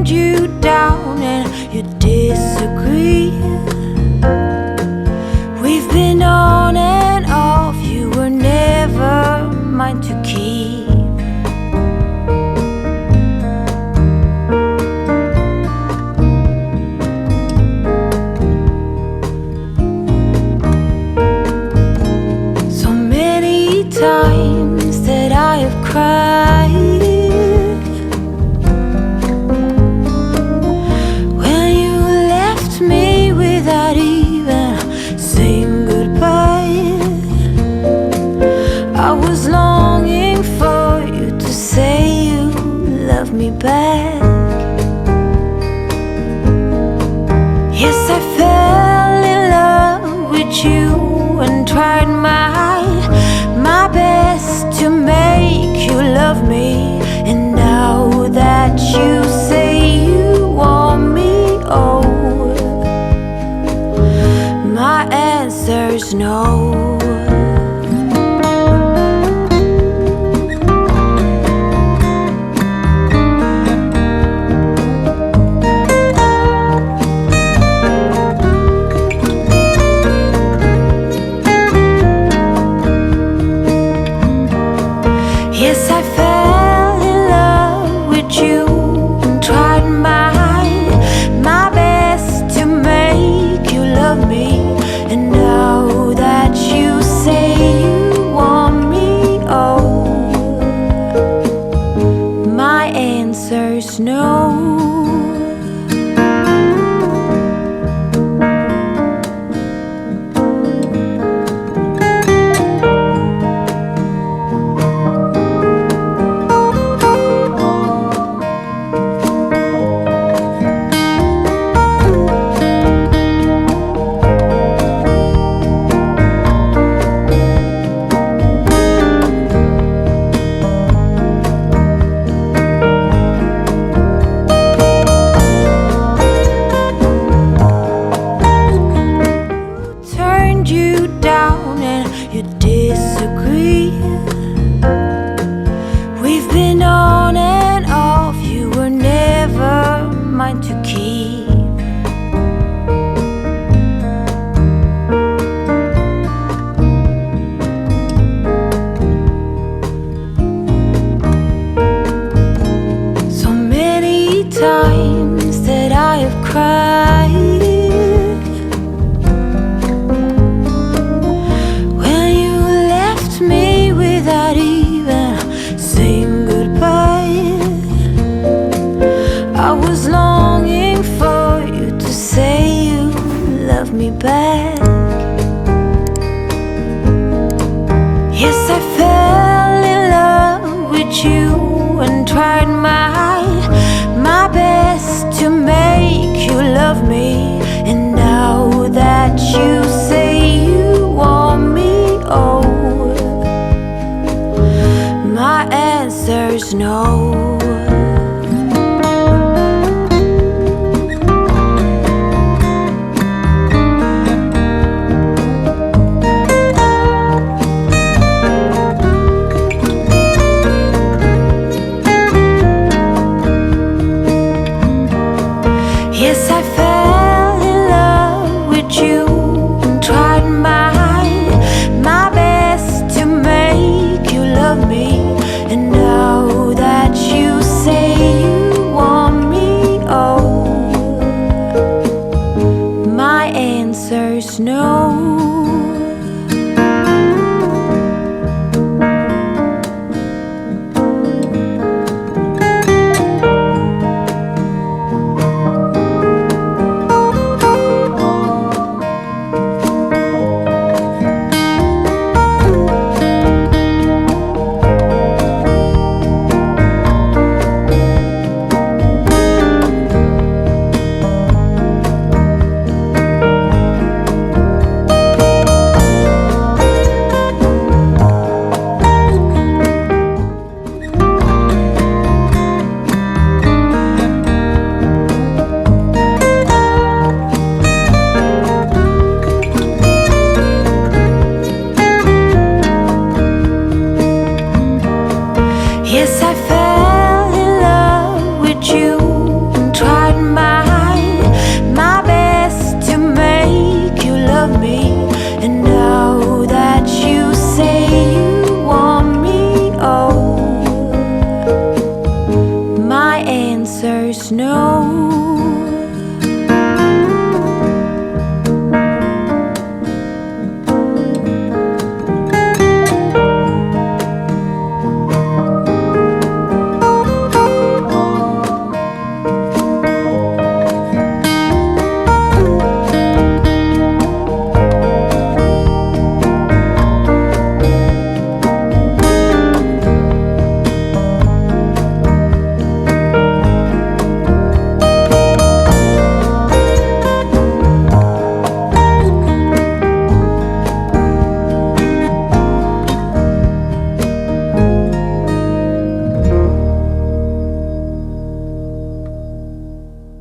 turned you down and you disagree. We've been on and off, you were never mine to keep. So many times that I have cried when you left me without even saying goodbye. I was longing for you to say you love me back. Yes, I fell in love with you and tried my best to make you love me. And now that you say you want me, oh, my answer's no. Yes, I fell in love with you and tried my best to make you love me. And now that you say you want me, oh, my answer's no. You down and you disagree. We've been on and off, you were never mine to keep. So many times that I have cried without even saying goodbye. I was longing for you to say you love me back. Yes, I fell in love with you and tried my best to make you love me. And now that you say you want me, oh, my answer's no. Yes, I fell in love with you and tried my best to make you love me. And now that snow.